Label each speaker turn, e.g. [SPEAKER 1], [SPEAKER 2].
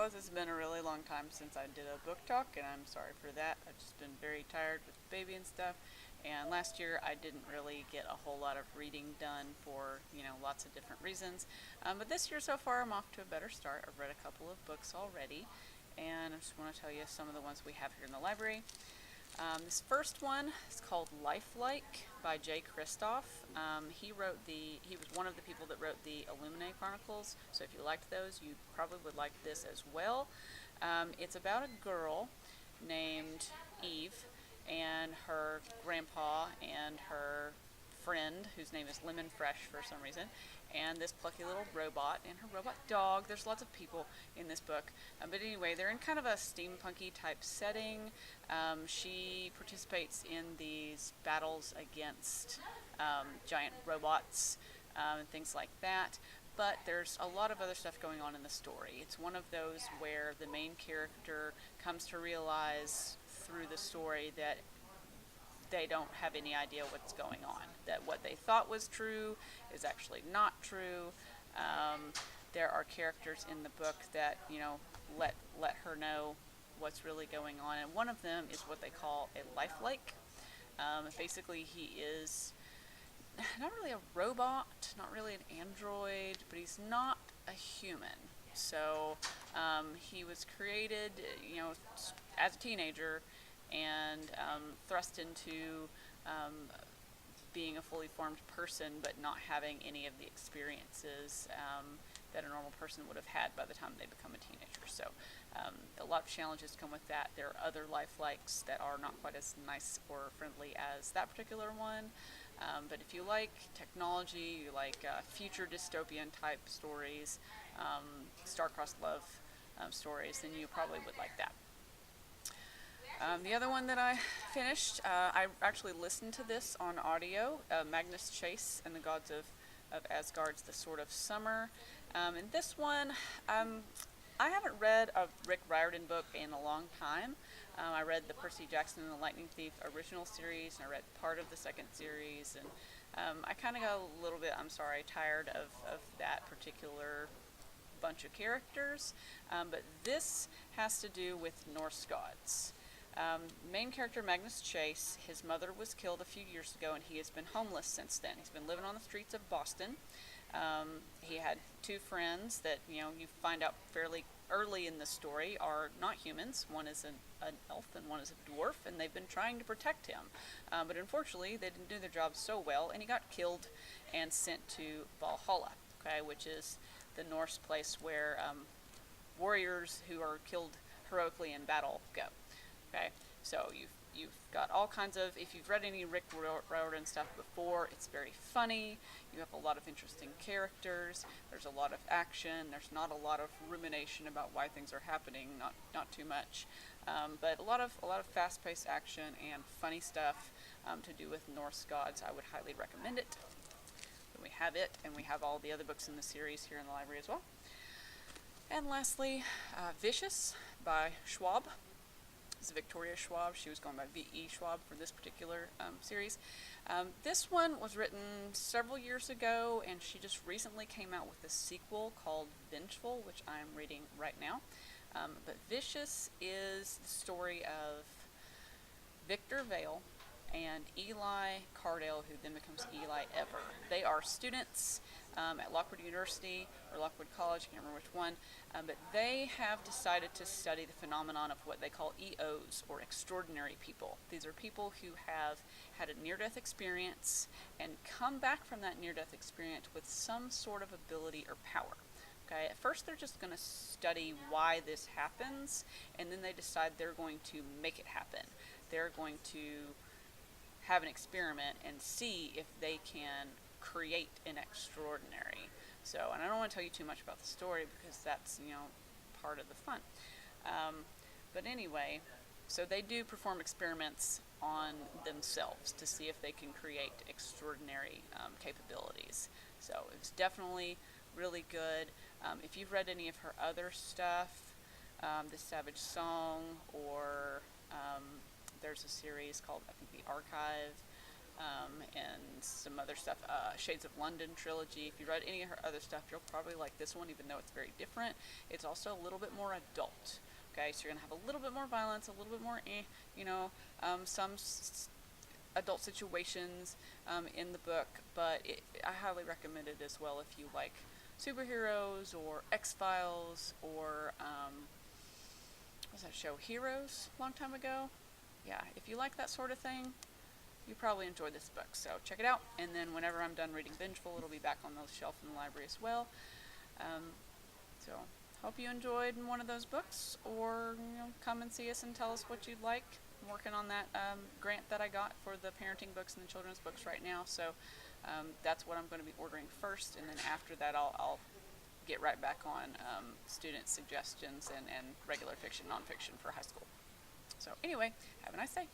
[SPEAKER 1] suppose it's been a really long time since I did a book talk, and I'm sorry for that. I've just been very tired with the baby and stuff. And last year I didn't really get a whole lot of reading done for, lots of different reasons. But this year so far I'm off to a better start. I've read a couple of books already, and I just want to tell you some of the ones we have here in the library. This first one is called Lifelike by Kristoff. He was one of the people that wrote the Illuminae Chronicles, so if you liked those, you probably would like this as well. It's about a girl named Eve and her grandpa and her friend, whose name is Lemon Fresh for some reason, and this plucky little robot and her robot dog. There's lots of people in this book, but anyway, they're in kind of a steampunky type setting. She participates in these battles against giant robots and things like that, but there's a lot of other stuff going on in the story. It's one of those where the main character comes to realize through the story that they don't have any idea what's going on, that what they thought was true is actually not true. There are characters in the book that let her know what's really going on, and one of them is what they call a lifelike. Basically, he is not really a robot, not really an android, but he's not a human. So he was created, as a teenager, and thrust into being a fully formed person, but not having any of the experiences that a normal person would have had by the time they become a teenager. So a lot of challenges come with that. There are other lifelikes that are not quite as nice or friendly as that particular one. But if you like technology, you like future dystopian type stories, star-crossed love stories, then you probably would like that. The other one that I finished, I actually listened to this on audio, Magnus Chase and the Gods of Asgard's The Sword of Summer. And this one, I haven't read a Rick Riordan book in a long time. I read the Percy Jackson and the Lightning Thief original series, and I read part of the second series, and I kind of got a little bit, tired of that particular bunch of characters. But this has to do with Norse gods. Main character Magnus Chase, his mother was killed a few years ago, and he has been homeless since then. He's been living on the streets of Boston. He had two friends that you find out fairly early in the story are not humans. One is an elf and one is a dwarf, and they've been trying to protect him. But unfortunately, they didn't do their job so well, and he got killed and sent to Valhalla, which is the Norse place where warriors who are killed heroically in battle go. So you've got all kinds of, if you've read any Rick Riordan stuff before, it's very funny. You have a lot of interesting characters. There's a lot of action. There's not a lot of rumination about why things are happening. Not too much, but a lot of fast-paced action and funny stuff to do with Norse gods. I would highly recommend it. So we have it, and we have all the other books in the series here in the library as well. And lastly, Vicious by Schwab. This is Victoria Schwab. She was going by V.E. Schwab for this particular series. This one was written several years ago, and she just recently came out with a sequel called Vengeful, which I'm reading right now. But Vicious is the story of Victor Vale and Eli Cardale, who then becomes Eli Ever. They are students at Lockwood University or Lockwood College, I can't remember which one, but they have decided to study the phenomenon of what they call EOs, or extraordinary people. These are people who have had a near-death experience and come back from that near-death experience with some sort of ability or power. At first they're just going to study why this happens, and then they decide they're going to make it happen. They're going to have an experiment and see if they can create an extraordinary. So, and I don't want to tell you too much about the story because that's, part of the fun. But anyway, so they do perform experiments on themselves to see if they can create extraordinary capabilities. So it's definitely really good. If you've read any of her other stuff, The Savage Song, or there's a series called, I think, The Archive. and some other stuff. Shades of London trilogy. If you read any of her other stuff, you'll probably like this one, even though it's very different. It's also a little bit more adult. Okay, so you're gonna have a little bit more violence, a little bit more, some adult situations in the book, but I highly recommend it as well if you like superheroes or X-Files or what was that show, Heroes, a long time ago. Yeah, if you like that sort of thing, you probably enjoy this book, so check it out. And then whenever I'm done reading Vengeful, it'll be back on the shelf in the library as well. So hope you enjoyed one of those books, or come and see us and tell us what you'd like. I'm working on that grant that I got for the parenting books and the children's books right now, so that's what I'm going to be ordering first, and then after that I'll get right back on student suggestions and regular fiction, nonfiction for high school. So anyway, have a nice day.